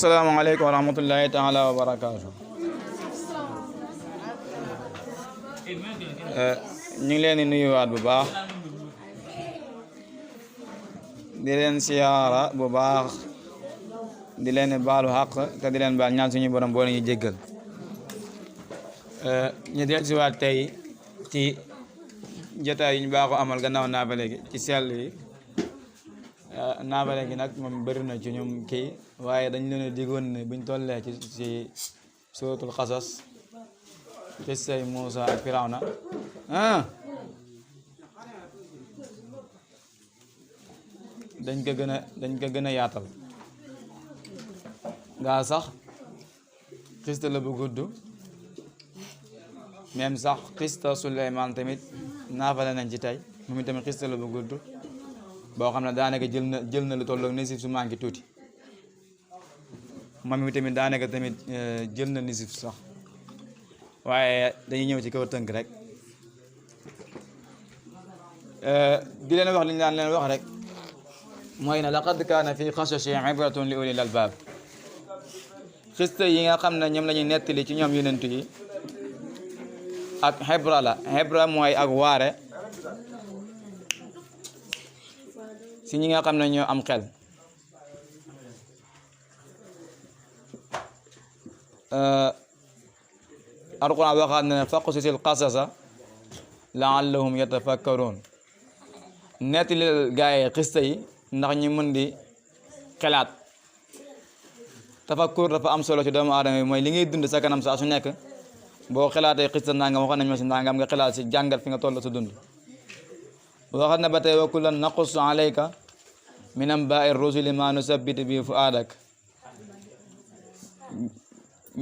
asalaamaaleykum wa rahmatullahi taala wa barakaatu. ñu ngi leen di nuyuwaat bu baax di leen siyaara bu baax di leen baalu xaq te di leen baal ñaan suñu borom boo leen ñu jéggal. ñu del siwaat tey ci jotaay yi ñu baaxoo amal gannaaw naafale gi ci sell yi. naafale gi nag moom bëri na ci ñoom kii waaye dañ leen a digoon ne buñ tollee ci suratul xasas qissay Muusa ak Firawna dañ ko gën a yaatal gaa sax xista la bu gudd même sax xista Suleymaan tamit naafale nañ ci tey moom tamit xista la bu gudd boo xam ne daanaka jël na lu tolloog nisif su manqué tuuti moom mi tamit daanaka tamit jël na nisif sax waaye dañuy ñëw ci kaw tënk rek di leen wax li ñu daan leen wax rek mooy ne laqad kaana fi qasasi ibratun li ulil albaab xista yi nga xam ne ñoom la ñuy nettali ci ñoom yonent yi ak xebra la xebra mooy ak waare si ñi nga xam ne ñoo am xel alquran waxaat na ne faqsusil qasasa laallahum yatafakkaroon nettali gaa yi xista yi ndax ñu mën di xelaat tafakkur dafa am solo ci doomu aadama yi mooy li ngay dund sa kanam saa su nekk boo xelaatee xista nangam waxoon nañ ma si nangam nga xelaat si jàngat fi nga toll sa dund waxat na ba tey wa kullan naqussu alayka min ambaa'i rusuli ma nusabbitu bi fu'aadak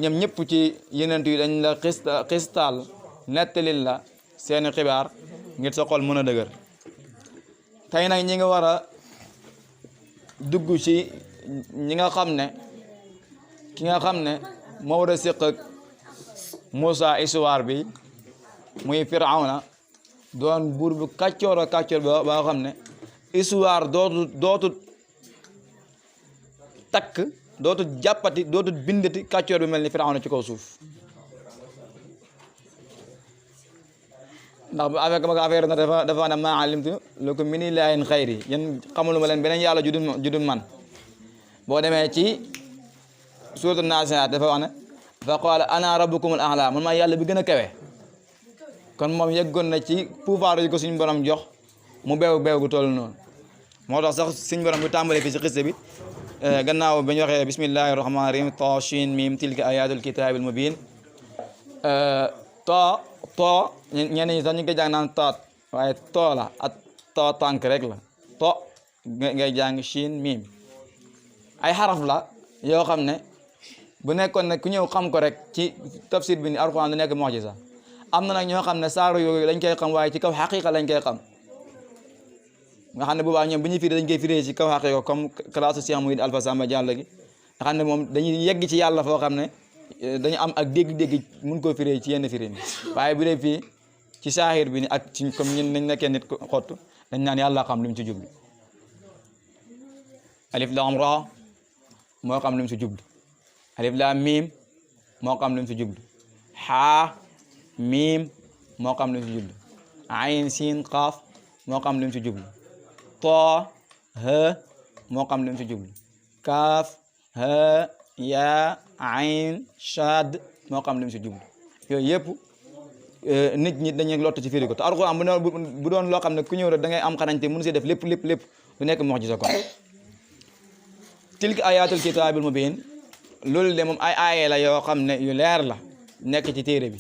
ñoom ñëpp ci yeneen yi dañ la xistaal nettalil la seeni xibaar ngir sa xol mën a dëgër tey nag ñi nga war a dugg ci ñi nga xam ne ki nga xam ne moo war a séq ak Muusa histoire bi muy Firawna doon buur bu kàccoor a kàccoor ba nga xam ne histoire dootu takk dootu jàppati dootu bindati kàccoor bi mel ni Firawna ci kaw suuf ndax bu affaire na dafa ne maa alimtu lakum min ilaahin xayri yéen xamuluma leen beneen yàlla judul man boo demee ci suuratu Naasiaat dafa wax ne fa qaala ana rabbukumul a'laa man maa yàlla bi gën a kawe kon moom yeggoon na ci pouvoir yi ko suñu borom jox mu beew gu toll noonu moo tax sax suñu borom bu tàmbalee fii ci xiste bi gannaaw ba ñu waxee bismillahi rahmaani rahim taa shin mim tilka ayatul kitaabil mubin too ñenn ñi sax ñu ngi koy jàng naan taat waaye too la ak too tànk rek la to ngay jàng shin mim ay xaraf la yoo xam ne bu nekkoon ne ku ñëw xam ko rek ci tafsir bi ni alquran du nekk mu'jiza am na nag ñoo xam ne saaro yooyu lañ koy xam waaye ci kaw xaqiqa lañ koy xam nga xam ne boobaa ñoom bu ñuy firi dañ koy firee ci kaw xaqiqa comme classe Cheikh Mouhid Alpha Samba Diallo gi nga xam ne moom dañuy yegg ci yàlla foo xam ne dañu am ak dégg-dégg mun koo firee ci yenn firi ni waaye bu dee fii ci saahir bi ni ak ci comme ñun nañ nekkee nit xott dañ naan yàlla xam lu mu ci jublu alif lam ra moo xam lu mu ci jublu alif lam mim moo xam lu mu ci jublu xaa miim moo xam lu mu ci jublu ayn siin qaaf moo xam lu mu ci jublu too ha moo xam lu mu ci jublu kaaf ha yaa ayn shaad moo xam lu mu ci jublu yooyu yëpp nit ñi dañuy lott ci firi ko te alxuraan bu doon loo xam ne ku ñëw rek da ngay am xarañte mënu si def lépp du nekk mu'jiza ko tilka ayatul kitaabil mubiin loolu de moom ay aaye la yoo xam ne yu leer la nekk ci téere bi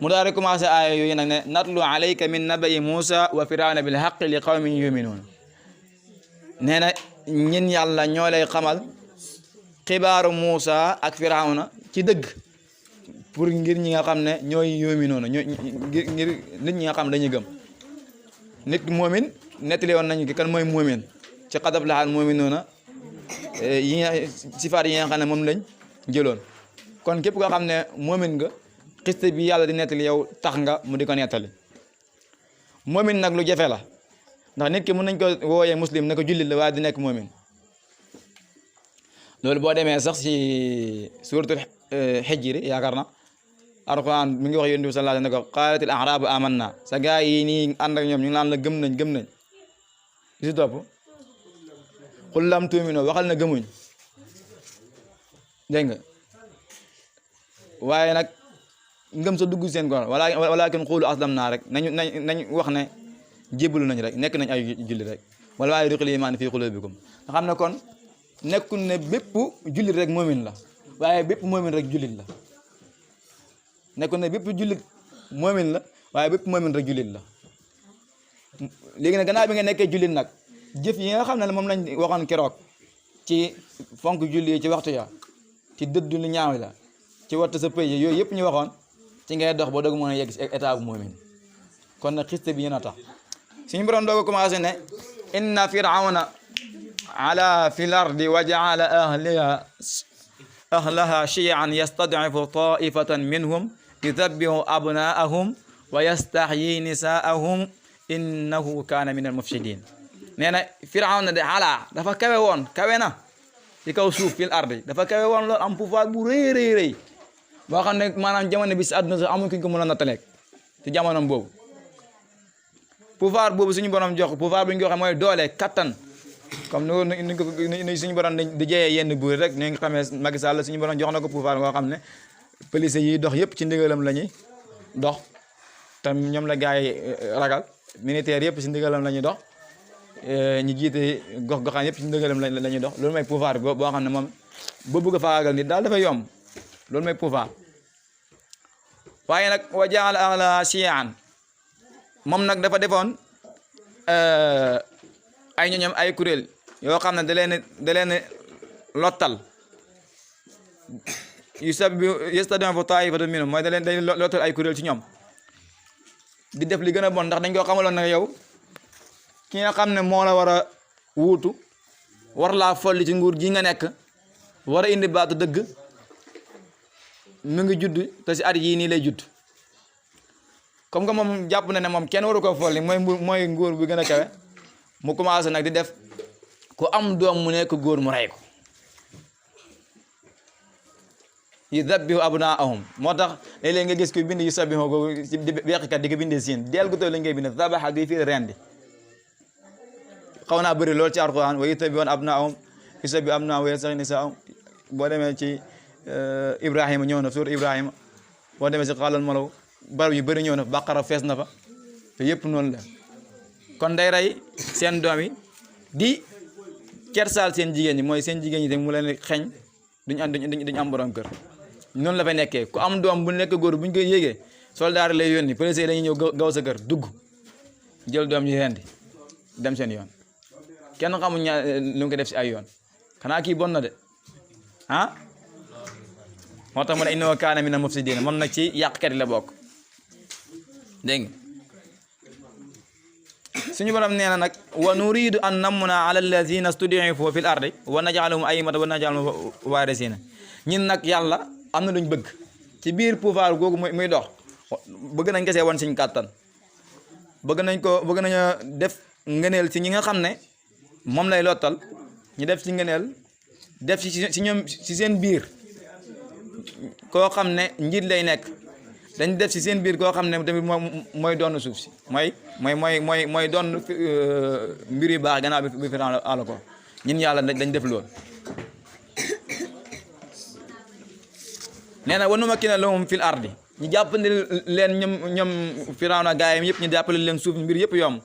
mu daal di commencé aaya yooyu nag ne natlu alayka min naba'i Muusa wa Firawna bil haqqi li qawmin yuminuun nee na ñin yàlla ñoo lay xamal xibaaru Muusa ak Firawna ci dëgg pour ngir ñi nga xam ne ñooy yuminuun ngir nit ñi nga xam ne dañuy gëm nit moomin nettali woon nañu ki kan mooy moomin ci xadab laxaal moominuuna yi nga sifaat yi nga xam ne moom lañ jëloon kon képp koo xam ne moomin nga xiste bi yàlla di nettali yow tax nga mu di ko nettali moomin nag lu jafe la ndax nit ki mën nañ ko wooyee muslim ne ko jullit la waaye di nekk moomin loolu boo demee sax si suuratul Hijr yaakaar na Alxuraan mi ngi wax Yonent bi sallallahu alayhi wa sallam ne ko qaalatil a'raabu aamanna sa gaa yi nii ànd ak ñoom ñu ngi naan la gëm nañ si topp qul lam tu'minu waxal na gëmuñ dégg nga waaye nag ngëm sa dugg seen kon walaakin quulu aslamnaa rek nañ wax ne jébbalu nañ rek nekk nañ ay julli rek wala waaye duxil iimaan fii quluubikum nga xam ne kon nekkul ne bépp jullit rek moomin la waaye bépp moomin rek jullit la nekkul ne bépp jullit moomin la waaye bépp moomin rek jullit la léegi nag gannaaw bi nga nekkee jullit nag jëf yi nga xam ne moom lañ waxoon keroog ci fonk julli ci waxtu ya ci dëddu lu ñaaw la ci wattu sa pëy yooyu yëpp ñu waxoon ci ngay dox ba doog mën a yegg si état bu moomin kon nag xiste bi yéen a tax suñu borom doog a commencé ne inna firawna ala fil ardi wa ja'ala ahlaha shi'an yastad'ifu ta'ifatan minhum yudabbihu abna'ahum wa yastahyi nisa'ahum innahu kaana min al mufsidin nee na firawna de ala dafa kawe woon kawe na ci kaw suuf fil ardi dafa kawe woon loolu am pouvoir bu rëy boo xam ne maanaam jamono bi si àdduna sax amuñ ko mën a nattaleeg ci jamonoom boobu pouvoir boobu suñu borom jox pouvoir bi ñu ko waxee mooy doole kattan comme ni suñu borom di jeyee yenn buur rek ni nga xamee Macky Sall suñu borom jox na ko pouvoir ngoo xam ne police yi dox yëpp ci ndigalam la ñuy dox te ñoom la gars yi ragal militaire yëpp ci ndigalam la ñuy dox ñu jiite gox-goxaan yëpp ci ndigalam la ñuy dox loolu mooy pouvoir bi boo xam ne moom boo bëgg a faagaagal nit daal dafay yomb loolu mooy pouvoir waaye nag wa ja'ala ahlaha shi'an moom nag dafa defoon ay ñoñam ay kuréel yoo xam ne da leen lottal yastad'ifu ta'ifatun minhum mooy da leen lottal ay kuréel ci ñoom di def li gën a bon ndax dañ koo xamaloon nag yow ki nga xam ne moo la war a wuutu war laa folli ci nguur gi nga nekk war a indi baatu dëgg mu ngi judd te si at yii nii lay judd comme que moom jàpp na ne moom kenn waru ko folli mooy nguur bi gën a kawe mu commencé nag di def ku am doom mu nekk góor mu rey ko yudabbihu abnaahum moo tax léeg-léeg nga gis ko bind yusabbihu ko ci beqkat di ko bindee siin deel gu toll lañ koy bind zabaxa gi fii rendi xaw naa bëri loolu ci Alxuraan wa yudabbihuuna abnaahum yusabbihu abnaahum wa yastaxyi nisaahum boo demee ci Ibrahima ñëw na suur Ibrahima boo demee si xaalal malaw barab yu bëri ñëw na Baqara fees na fa te yëpp noonu la kon day rey seen doom yi di kersaal seen jigéen ñi mooy seen jigéen ñi tamit mu leen xeeñ duñ am borom kër noonu la fay nekkee ku am doom bu nekk góor buñ koy yéegee soldaar lay yónni police yi dañuy ñëw gaw sa kër dugg jël doom yi rendi dem seen yoon kenn xamuñ ñaa lu nga ko def si ay yoon xanaa kii bon na de ah moo tax mu ne innahu kaana mina mufsidiin moom nag ci yàqkat yi la bokk dégg nga suñu borom nee na nag wa nuridu an namuna ala allazina stud'ifu fil ardi wa naj'alahum a'immatan wa naj'alahum waarisiina ñun nag yàlla am na luñ bëgg ci biir pouvoir googu muy dox bëgg nañ kese wan suñ kàttan bëgg nañu def ngëneel ci ñi nga xam ne moom lay lottal ñu def ci ngëneel def ci ñoom ci seen biir koo xam ne njiit lay nekk dañ def ci seen biir koo xam ne tamit mooy doon suuf si mooy doon mbir yu baax gannaaw bi fi àll ko ñun yàlla dañ def lool. nee na wa numakkina lahum fil ardi ñu jàppandi leen ñoom Firawna gaayam yëpp ñu jàppale leen suuf mbir yëpp yomb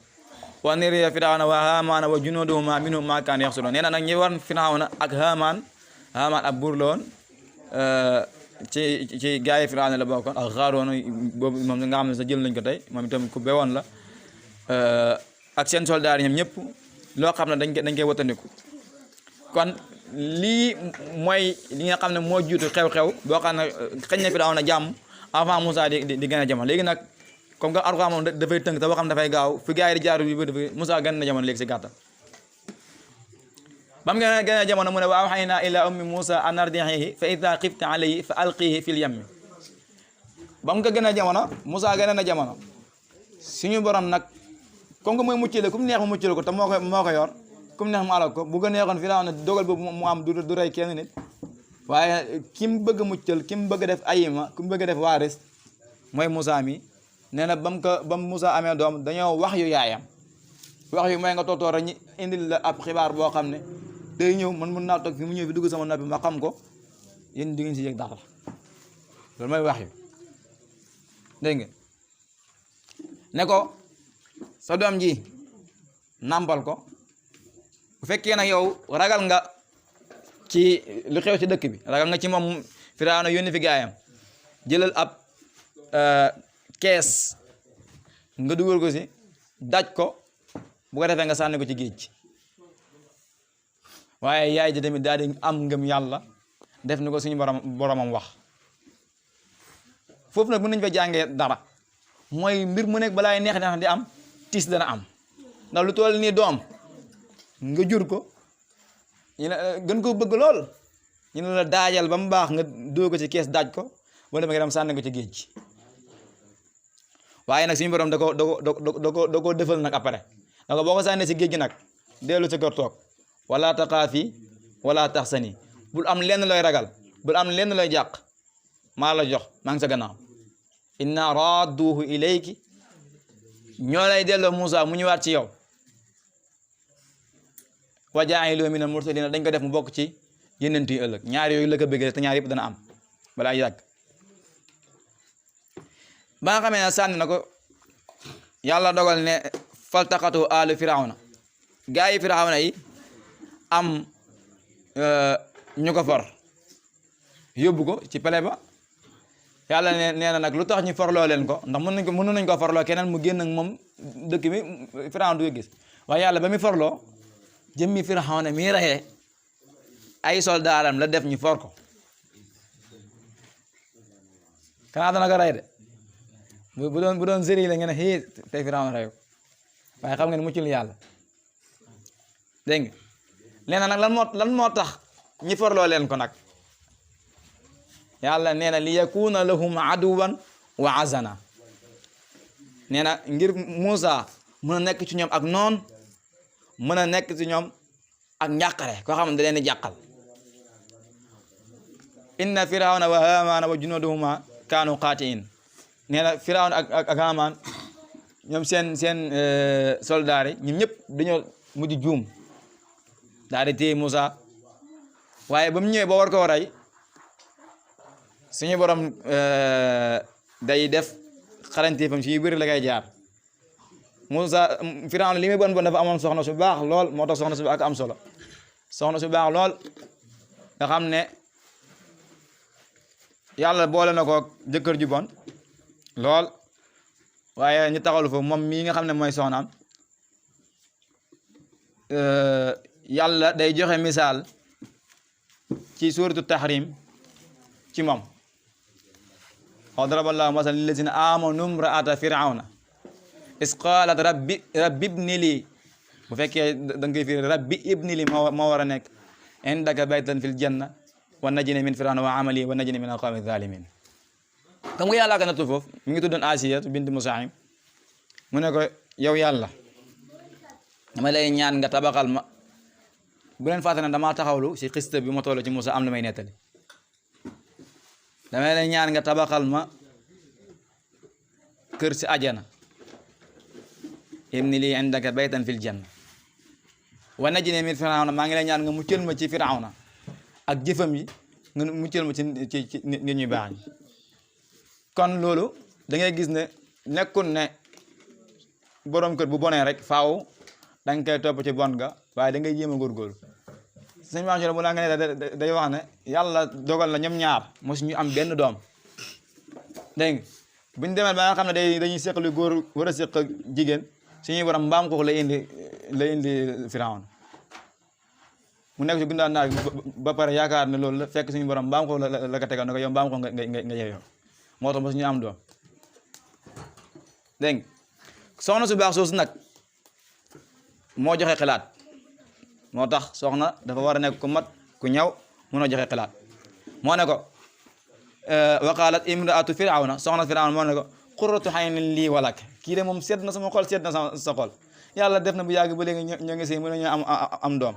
wa nuriya Firawna wa Haamaana wa junuudahuma minhum maa kaanu yaxsunuun nee na nag ñi war Firawna ak Haamaan ab buur la woon ci gaa yi Firawna la bokkoon ak Xaaruun boobu moom nga xam ne sa jël nañ ko tey moom itam ku bewoon la ak seen soldaar ñoom ñëpp loo xam ne dañ koy watandiku kon lii mooy li nga xam ne moo jiitu xew-xew boo xam ne xëñ na Firawna jàmm avant Moussa di gën a jamono léegi nag comme que Alxuraan moom dafay tënk te boo xam ne dafay gaaw fi gaa yi di jaaru bi Moussa gën na jamono léegi si gàttal bam gën a jamono mu ne wa awhaynaa ilaa ummi Moussa an ardi'ihi fa idhaa xifti alayhi fa alqihi fil yammi ba mu ko gën a jamono Moussa gën na jamono suñu borom nag comme que mooy muccale ku mu neex mu muccale ko te moo ko yor comme neex mu alal ko bu ko neexoon Firawna dogal boobu mu am du rey kenn nit waaye ki mu bëgg a muccal ki mu bëgg a def ayima ki mu bëgg a def waaris mooy Moussa mi nee na ba mu Moussa amee doom dañoo wax yu yaayam wax yu mooy nga tootoor rek ñi indil la ab xibaar boo xam ne day ñëw man mën naa toog fi mu ñëw fi dugg sama noppi ma xam ko yéen di ngeen si yëg dara loolu mooy wax yu dégg nga ne ko sa doom ji nàmpal ko bu fekkee nag yow ragal nga ci lu xew ci dëkk bi ragal nga ci moom Firawna yónni fi gaayam jëlal ab kees nga dugal ko si daj ko bu ko defee nga sànni ko ci géej gi waaye yaay ji tamit daal di am ngëm yàlla def ni ko suñu boromam wax foofu nag mën nañu fa jàngee dara mooy mbir mu nekk balaay neex di am tiis dana am ndax lu toll nii doom nga jur ko ñu ne gën ko bëgg lool ñu ne la daajal ba mu baax nga dóor ko ci kees daaj ko wala nga dem sànni ko ci géej gi waaye nag suñu borom da ko defal nag après donc boo ko sànnee si géej gi nag dellu sa kër toog wala taxaafi wala taxsani bul am lenn looy ragal bul am lenn looy jàq maa la jox maa ngi sa gannaaw inna radduhu ilayki ñoo lay delloo Moussa mu ñëwaat ci yow wa jaa'iluhu minal mursalina dañ ko def mu bokk ci yeneen yi ëllëg ñaar yooyu la ko bëggee te ñaar yëpp dana am balaa yàgg ba nga xamee ne sànni na ko yàlla dogal ne faltaqatu alu firawna gaa yi firawna yi am ñu ko for yóbbu ko ci pale ba yàlla nee na nag lu tax ñu forloo leen ko ndax mënu nañ ko forloo keneen mu génn ak moom dëkk bi firawna du ko gis waaye yàlla ba mi forloo jëmmi firawna mi reyee ay soldaaram la def ñu for ko kanaa dana ko rey de bu doon sëriñ la ngeen ne xii tey firawna rey ko waaye xam nga ne muccul yàlla dégg nga léegi nag lan moo tax ñi forloo leen ko nag yàlla nee na li yakuna lahum aduwan wa azana nee na ngir Moussa mën a nekk ci ñoom ak noon mën a nekk ci ñoom ak njàqare koo xam ne da leen di jàqal inna firawna wa haamaana wa junuuduhuma kaanu xaatiin nee na firawna ak haamaan ñoom seen soldaar yi ñoom ñëpp dañoo mujj juum daal di téye Moussa waaye ba mu ñëwee ba war ko rey suñu borom day def xarañteefam si yu bëri la koy jaar Moussa Firawna li muy bon dafa amoon soxna su baax lool moo tax soxna su ak am solo soxna su baax lool nga xam ne yàlla boole na ko jëkkër ju bon lool waaye ñu taxalu fa moom mii nga xam ne mooy soxnaam yàlla day joxe misaal ci suuratu tahrim ci moom wa daraballahu masalan lillazina amanu imra'ata firawna is qaalat rabbi ibni lii bu fekkee da nga koy firi rabbi ibni lii moo war a nekk indaka baytan fil janna wa najini min firawna wa amali wa najini min alqawmi zalimin xam nga yàlla ka nattu foofu mi ngi tuddoon Asiya bint Musaim mu ne ko yow yàlla dama lay ñaan nga tabaxal ma bu leen fàtte ne damaa taxawlu si xista bi ma toll ci Musa am lu may nettali dama lay ñaan nga tabaxal ma kër si ajana ibni lii indaka baytan fil janna wa najini min firawna maa ngi lay ñaan nga muccal ma ci firawna ak jëfam yi nga muccal ma ci nit ñu baax ñi kon loolu da ngay gis ne nekkul ne borom kër bu bonee rek faaw da nga koy topp ci bon ga waaye da ngay jéem a góorgóorlu sëñ Mansour bu laa nga ne day wax ne yàlla dogal na ñoom ñaar mosu ñu am benn doom dégg nga bu ñu demee ba nga xam ne dañuy seq lu góor war a seq jigéen suñuy borom mbaam ko la indi Firawna mu nekk ci gundaan naar ba pare yaakaar ne loolu la fekk suñu borom mbaam ko la ko tegal ne ko yow mbaam ko nga yeeyoo moo tax mosu ñu am doom dégg nga soxna su baax soosu nag moo joxe xalaat moo tax soxna dafa war a nekk ku mat ku ñaw mun a joxe xalaat moo ne ko wa qaalat imraatu firawna soxna firawna moo ne ko qurratu aynin lii walak kii de moom sedd na sama xol sedd na sa xol yàlla def na bu yàgg ba léegi ñoo ngi sëy mën nañu am doom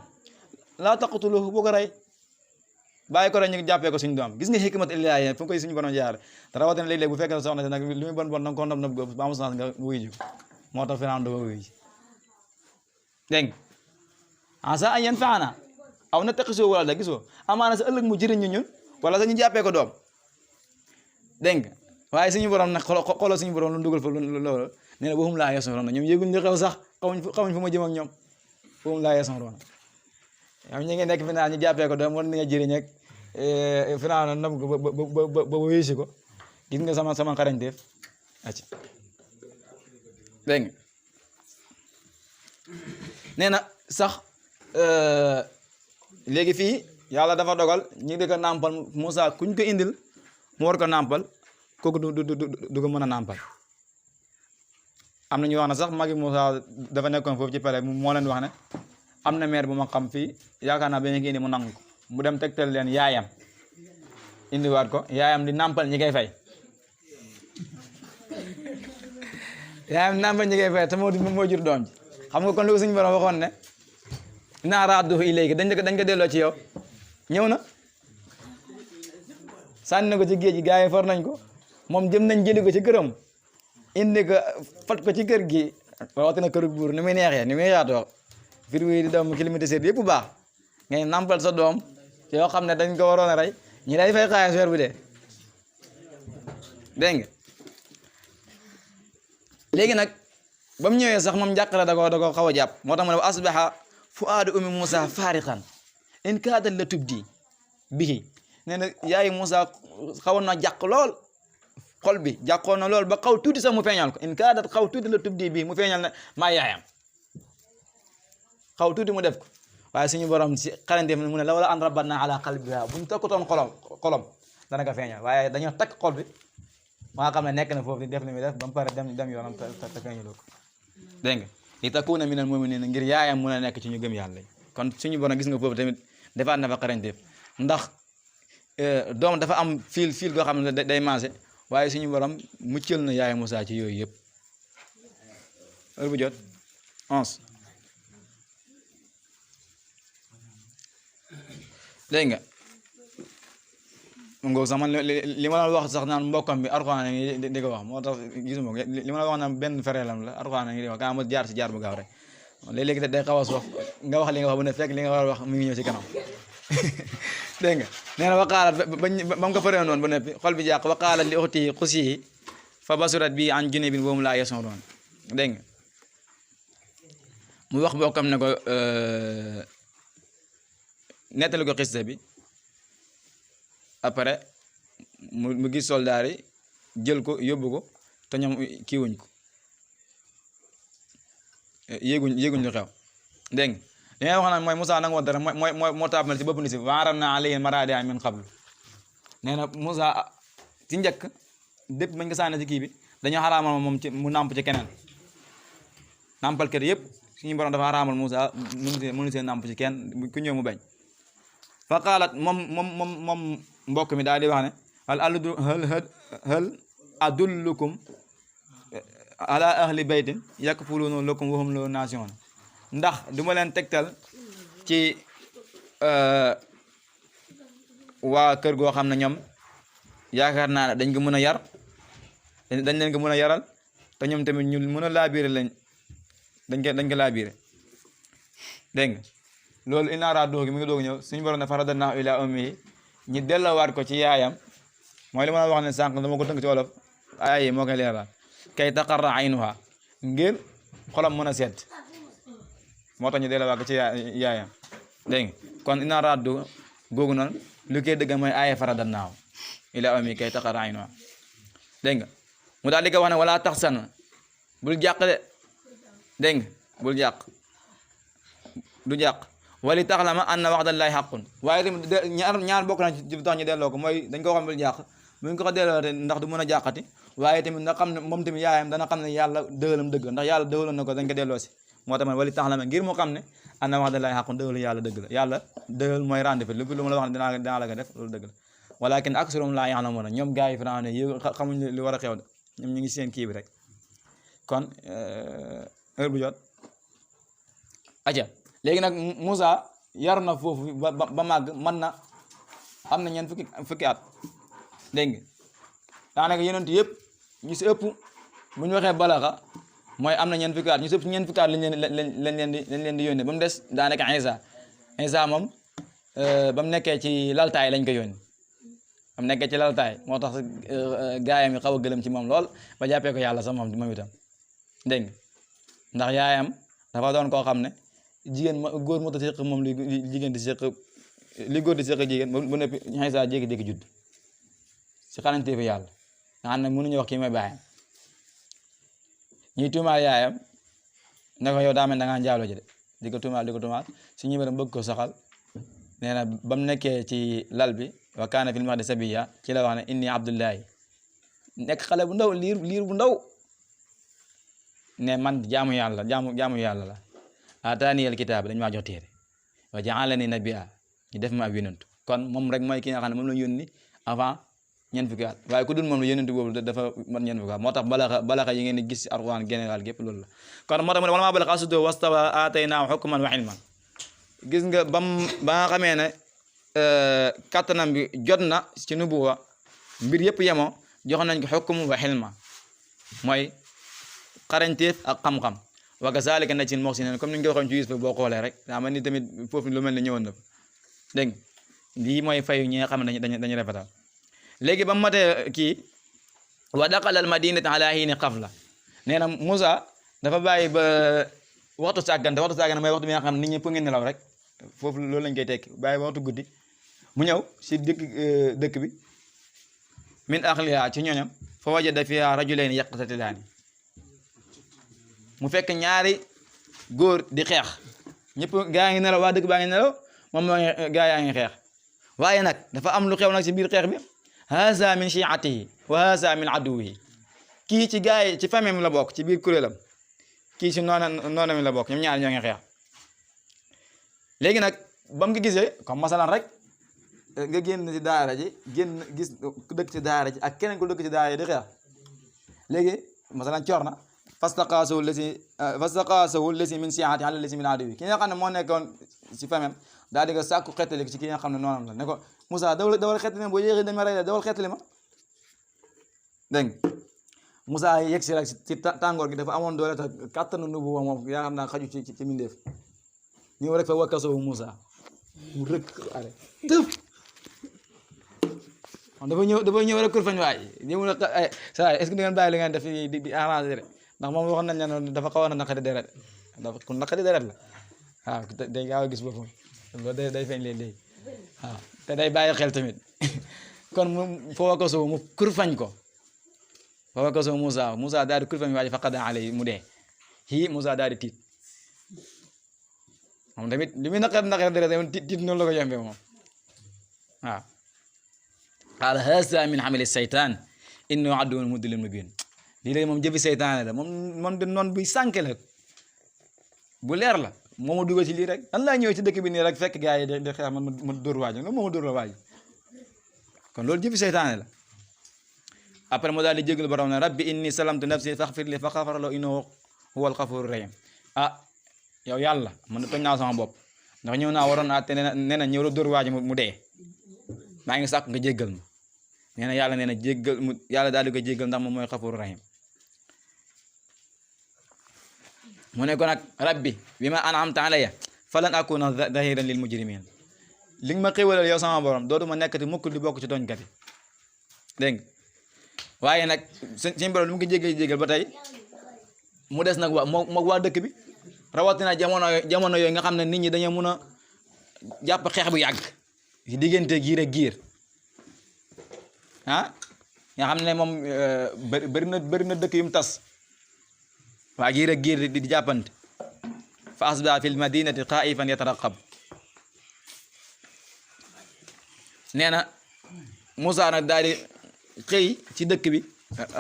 laa taqtuluhu bu ko rey bàyyi ko rek ñu jàppee ko suñu doom gis nga hikmat ilaahi fu koy suñu borom jaar te rawatina léeg-léeg bu fekkee soxna si nag li muy bon bon danga ko nob ba am sens nga wuy ji moo tax finaan doo wuy ji dégg nga asa an yanfaana aw nattaxisoo wala da gisoo amaana sa ëllëg mu jëriñ ñu ñun wala sa ñu jàppee ko doom dégg nga waaye suñu borom nag xoolal suñu borom lu dugal fa loolu nee na waxum laa yasoroon ñoom yëguñ li xew sax xamuñ fu ma jëm ak ñoom waxum laa yasoroon yow ñu ngi nekk fi naan ñu jàppee ko doom war nañu jëriñ ak fi naan nam ko ba wéysi ko gis nga sama xarañteef acc dégg nga nee na sax léegi fii yàlla dafa dogal ñu di ko nàmpal Moussa kuñ ko indil mu war ko nàmpal kooku du ko mën a nàmpal am na ñu wax ne sax magi Moussa dafa nekkoon foofu ci pale moo leen wax ne am na maire bu ma xam fii yaakaar naa ba ñu ko indi mu nangu ko mu dem tegtal leen yaayam indiwaat ko yaayam di nàmpal ñi koy fay yaayam nàmpal ñi koy fay te moo jur doom ji xam nga kon lu ko suñu borom waxoon ne naa raadduhu ilayka dañ ko delloo ci yow ñëw na sànni na ko ci géej gi gars yi for nañ ko moom jëm nañ jëli ko ci këram indi ko fat ko ci kër gi rawatina këru buur ni muy neexee ni muy yaatoo frigo yi di daw mu climatiseur yëpp baax ngay nampal sa doom yoo xam ne dañ ko waroon a rey ñi day fay xaalis weer bu dee dégg nga léegi nag ba mu ñëwee sax moom njàqare da ko xaw a jàpp moo tax mu ne asbaha fuaadu ummi Moussa faariqan in kaadat la tubdi bihi nee na yaayu Moussa xawoon na jàq lool xol bi jàqoon na lool ba xaw tuuti sax mu feeñal ko in kaadat xaw tuuti la tubdi bihi mu feeñal ne maa yaayam xaw tuuti mu def ko waaye suñu borom si xaranteef mu ne la wala an rabatna ala qalbiha bu ñu takkutoon xolom dana ko feeñal waaye dañoo takk xol bi maa xam ne nekk na foofu di def li muy def ba mu pare dem yoonam te feeñaloo ko dégg nga li takuna minal mu'minin ngir yaayam mun a nekk ci ñu gëm yàlla kon suñu borom gis nga foofu tamit defaat na fa xarañteef ndax doom dafa am fiil goo xam ne day maase waaye suñu borom muccal na yaay Moussa ci yooyu yëpp heure bu jot 11 dégg nga ngoog sax man li ma la wax sax naan mbokkam bi Alxuraan ngi di ko wax moo tax gisuma ko li ma la wax naan benn fereelam la Alxuraan ngi di wax kaa ma jaar si jaar bu gaaw rek léeg-léeg day xaw a soof nga wax li nga wax bu ne fekk li nga war a wax mu ngi ñëw ci kanam dégg nga nee na waqaalat ba mu ko fëree noonu ba noppi xol bi jàq waqaalat li uxtihi qussihi fa basurat bi an junubin wa hum laa yash'uruun dégg nga mu wax bokkam ne ko nettali ko xista bi après mu gis soldaar yi jël ko yóbbu ko te ñoom kiiwuñ ko yéeguñ lu xew dégg nga li ngay wax naan mooy Moussa nanga woon dara moo taabal ci bopp ni si waaram naa alayhim maraadi'a min qablu nee na Moussa ci njëkk dépp bañ ko sànni ci kii bi dañoo xaraamal moom ci mu nàmp ci keneen nàmpal kër yëpp suñu borom dafa xaraamal Moussa mënu see nàmp ci kenn ku ñëw mu bañ fa qaalat moom mbokk mi daal di wax ne hal adullukum ala ahli baytin yakfuluuna lakum wa hum lahu naasihuun ndax du ma leen tegtal ci waa kër goo xam ne ñoom yaakaar naa ne dañ ko mën a yar dañ leen ko mën a yaral te ñoom tamit ñu mën a laabiire lañ dañ ko laabiire dégg nga loolu inaara doogi mi ngi doog ñëw suñu borom ne faradnaahu ilaa ummihi ñi delloowaat ko ci yaayam mooy li ma wax ne sànq dama ko tënk ci wolof ay moo koy leeral kay taqarra aynuha ngir xolam mën a sedd moo tax ñu delloowaat ko ci yaayam dégg nga kon inaara doogi googu noonu lu koy dëgg mooy ay faradnaahu ilaa ummihi kay taqarra aynuha dégg nga mu daal di ko wax ne wala taxsan bul jàq de dégg nga bul jàq du jàq wali taxlama anna waxdallahi xaqun waaye tamit ñaar bokk na ci tax ñu delloo ko mooy dañ ko xam bul jàq bu ñu ko delloo ndax du mën a jàqati waaye tamit nga xam ne moom tamit yaayam dana xam ne yàlla dëgalam dëgg ndax yàlla dëgaloon na ko dañ ko delloo si moo tax man wali taxlama ngir mu xam ne anna waxdallahi xaqun dëgalu yàlla dëgg la yàlla dëgal mooy rendez-vous lépp lu ma la wax ne dinaa la ko def loolu dëgg la walakin aksaruhum laa ya'lamuun ñoom gars yi Firawna yëg xamuñ li war a xew de ñoom ñu ngi seen kii bi rek kon heure bu jot aja léegi nag Moussa yar na foofu ba màgg mën na am na ñeent fukki at dégg nga daanaka yonent yëpp ñu si ëpp bu ñu waxee balaxa mooy am na ñeent fukki at ñu si ëpp ñeent fukki at lañ leen di yónnee ba mu des daanaka Isa moom ba mu nekkee ci laltaay lañ ko yónni ba mu nekkee ci laltaay moo tax gaayam yi xaw a gëlëm ci moom lool ba jàppee ko yàlla sax moom itam dégg nga ndax yaayam dafa doon koo xam ne jigéen góor moo tax séq moom li jigéen di séq li góor di séq jigéen bu neppi Isa jékki-jékki judd si xaranteefu yàlla nga xam ne mënuñu wax kii may bàyyam ñuy tuumaal yaayam ne ko yow daa mel da ngaa njaaloo ji de di ko tuumaal su ñëwee bëgg ko saxal nee na ba mu nekkee ci lal bi wa kaana fil mahdi sabiyya ci la wax ne inni abdullahi nekk xale bu ndaw liir bu ndaw ne man jaamu yàlla la ataaniyal kitaab dañ maa jox téere wa ja'alani nabiyya ñu def ma ab yonent kon moom rek mooy ki nga xam ne moom la yónni avant ñeent fukki at waaye ku dul moom la yonent boobu dafa mat ñeent fukki at moo tax balaxa yi ngeen di gis ci Alxuraan général gépp loolu la kon moo tax mu ne wala maa balaxa asuddahu wastawa aataynaahu hukman wa ilman gis nga ba nga xamee ne kattanam bi jot na ci nubuwa mbir yëpp yemoo jox nañ ko hukm wa ilma mooy xarañteef ak xam-xam wa kazaalika najzil muhsiniin comme ni nga ko waxoon ci Yuusuf boo xoolee rek daa mel ni tamit foofu lu mel ne ñëwoon na fa dégg nga lii mooy fayu ñi nga xam ne dañu rafetal léegi ba mu matee kii wa daqala al madinata ala hiini xafla nee na Moussa dafa bàyyi ba waxtu sàggante mooy waxtu bi nga xam ne nit ñi ngeen nelaw rek foofu loolu lañ koy tekki bàyyi ba waxtu guddi mu ñëw si dëkk bi min ahliha ci ñoñam fa wajada fiha rajulayni yaqtatilaani mu fekk ñaari góor di xeex ñëpp gaa ngi nelaw waa dëkk baa ngi nelaw moom moo ngi gaa yaa ngi xeex waaye nag dafa am lu xew nag ci biir xeex bi haza min shi'atihi wa haza min aduwihi kii ci gaa yi ci famille la bokk ci biir kuréelam kii ci noonam la bokk ñoom ñaar ñoo ngi xeex léegi nag ba mu ko gisee comme masalan rek nga génn ci daara ji gis ku dëkk ci daara ji ak keneen ku dëkk ci daara ji di xeex léegi masalan coor na fastaqaasahu lesi min shi'atihi ala lesi min aduwihi ki nga xam ne moo nekkoon ci famille daal di nga sàkku xettali ci ki nga xam ne noonam la ne ko Moussa dawal xettali ma boo yéexee dama rey la dawal xettali ma dégg nga Moussa yegg si rek ci tàngoor gi dafa amoon doole tax kàttanu nubuwa moom yaa xam naa xaju ci mindeef ñëw rek fa wakkasawu Moussa mu rëkk are tëf dafa ñëw rek kur fañ waay ñëw rek saa est-ce que di ngeen bàyyi li ngeen def di arrangé rek ndax moom waxoon nañ ne dafa xawoon a naqari deret dafa ku naqari deret la waaw day gaaw a gis boppam loolu day feeñ léegi waaw te day bàyyi xel tamit kon mu foo wakkasawu mu kur fañ ko fa wakkasahu Moussa daal di kur fañ waaj fa qada alayhi mu dee Moussa daal di tiit moom tamit li muy naqar deret tamit tiit noonu la ko yombee moom waaw qaala haza min amali seytaan innahu aduwwun mudillun mubiin lii lay moom jëfi seytaane la moom de noonu buy sànke la bu leer la moo ma dugal ci lii rek lan laa ñëw ci dëkk bi nii rek fekk gars yi di xeex ma dóor waaj loolu moo ma dóor la waaj kon loolu jëfi seytaane la après mu daal di jégalu borom ne rabbi inni salamtu nafsi faghfir li fa ghafara lahu innahu huwal ghafurur rahim yow yàlla man tooñ naa sama bopp ndax ñëw naa waroon te nee na ñëw la dóor waaj mu dee maa ngi sàkk nga jéggal ma nee na yàlla nee na jéggal mu yàlla daal di ko jéggal ndax moom mooy ghafurur rahim mu ne ko nag rabbi bima an'amta alayya falan akuna zahiran lil mujrimin li nga ma xéwalal yow sama borom dootuma nekkati mukk di bokk ci tooñkat yi dégg nga waaye nag suñu borom lu mu ko jégal ba tey mu des nag moog waa dëkk bi rawatina jamono yooyu nga xam ne nit ñi dañoo mun a jàpp xeex bu yàgg ci diggante giir ak giir nga xam ne moom bëri na dëkk yu mu tas waa giir ak giir di jàppante fa asbaha fil madinati xaifan yataraqab nee na Moussa nag daal di xëy ci dëkk bi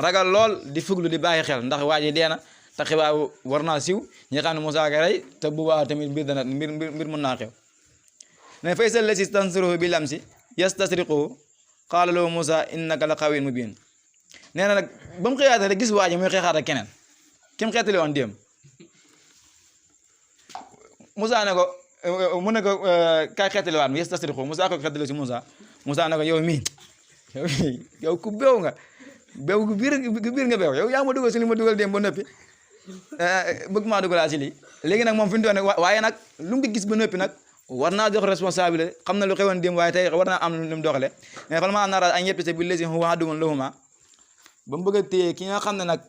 ragal lool di fuglu di bàyyi xel ndax waa ji dee na te xibaar war naa siw ñi xam ne Moussa ka rey te bu baax tamit mbir mën naa xew ne faysal lasi tansuruhu bi lamsi yastasriquhu qaala lahu Moussa innaka la qawiyyun mubin nee na nag ba mu xëyaate rek gis waa ji muy xeexaat ak keneen kim xeetali woon déem Moussa ne ko mu ne ko kaay xeetali waat mi yastasriqu Moussa ko xeetali si Moussa ne ko yow mii yow ku beew nga beew gu biir nga beew yow yaa ma dugal si li ma dugal dem ba noppi bëgg maa dugalaa si lii léegi nag moom fi mu doon waaye nag lu mu gis ba noppi nag war naa jox responsabilité xam na lu xewoon dem waaye tey war naa am lu mu doxalee mais fal ma am nara an yebtise bi lesi huwa aduwwun lahuma ba mu bëgg a téye ki nga xam ne nag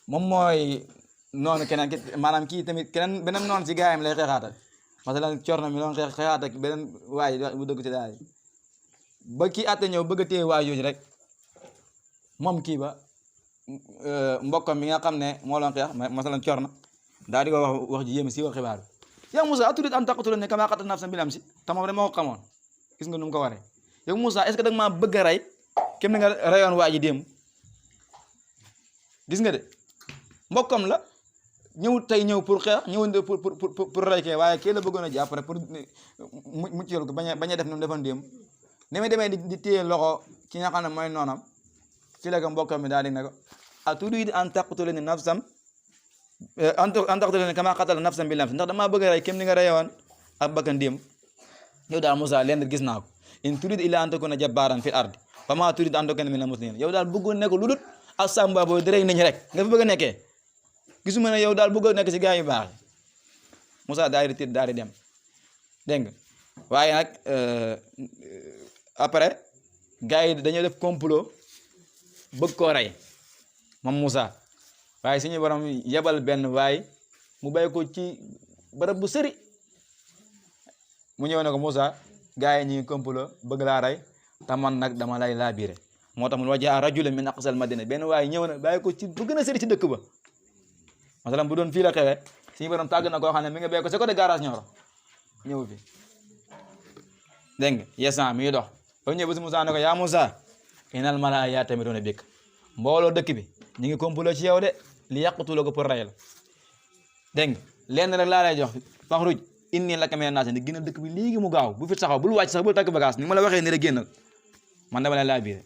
moom mooy noonu keneen maanaam kii tamit keneen beneen noonu si gaayam lay xeexaatal masalan corno mi doon xeexaat ak beneen waay bu dëgg ci daal ba kii atte ñëw bëgg a téye waay jooju rek moom kii ba mbokkam mi nga xam ne moo doon xeex masalan corno daal di ko wax ji yéem si wax xibaar bi yow Moussa aturid an taqtula kamaa qatalta nafsan bil amsi te moom rek moo ko xamoon gis nga nu mu ko waree yow Moussa est-ce que da nga maa bëgg a rey kem ni nga reyoon waa ji démb gis nga de mbokkam la ñëw tey ñëw pour xeex ñëw pour rey kee waaye kii la bëggoon a jàpp rek pour muccal ko bañ a def nu mu defoon démb ni muy demee di téye loxo ki nga xam ne mooy noonam ci la ko mbokkam mi daal di ne ko aturid an taqtula nafsan an taqtula kamaa qatalta nafsan bil amsi ndax damaa bëgg a rey kem ni nga reyoon ak bakkan démb yow daal Moussa lenn gis naa ko in turid illa an takuna jabbaaran fil ardi wa maa turid an takuna minal muslimin yow daal bëggoon nekk lu dul ak samba booy dërëy nañ rek nga fi bëgg a nekkee gisuma ne yow daal bëgg a nekk si gaa yu baax Moussa daal di tiit daal di dem dégg nga waaye nag après gaa yi dañoo def complot bëgg koo rey moom Moussa waaye suñu borom yebal benn waay mu bay ko ci barab bu sëri mu ñëw ne ko Moussa gaa yi ñuy complot bëgg laa rey te man nag dama lay laabiré moo tax mu wajaa rajulan min aqsal madina benn waay ñëw na bàyyi ko ci bu gën a sëri ci dëkk ba masalan bu doon fii la xewee suñu borom tàgg na koo xam ne mi nga béy ko c'est côté garage Nioro ñëw fi dégg nga yesan mi ngi dox ba ñëw ba si Moussa ne ko yaa Moussa inal mala yaa tamit doon a békk mbooloo dëkk bi ñu ngi complot ci yow de li yàqutu la ko pour rey la dégg nga lenn rek laa lay jox faxruj inni laka mina naas ni génn dëkk bi léegi mu gaaw bu fi saxaw bul wàcc sax bul takk bagage ni ma la waxee ni rek génn man dama lay laa biire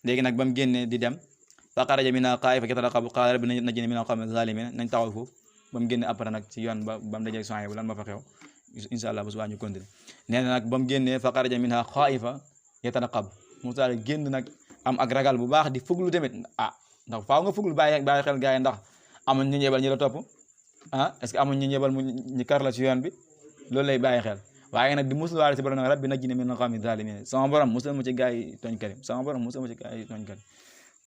léegi nag ba mu génnee di dem fa xaraja minhaa xaaifan yataraqabu qaala rabbi najjinii minal qawmi zaalimiin nañ taxaw foofu ba mu génnee après nag ci yoon ba mu dajee soxna bu lan ma fa xew incha allah bu subaa ñu continuer nee na nag ba mu génnee fa xaraja minhaa xaa'ifan yataraqabu Moussa génn nag am ak ragal bu baax di fuglu tamit ndax faaw nga fuglu bàyyi xel gars yi ndax amuñ ñu ñebal ñi la topp est-ce que amuñ ñu ñebal mu ñu kar la ci yoon bi loolu lay bàyyi xel waaye nag di musluwaale si borom nag rabbi najjinii minal qawmi zaalimiin sama borom musal ma ci gars yi tooñkat yi sama borom musal ma ci gars yi tooñkat yi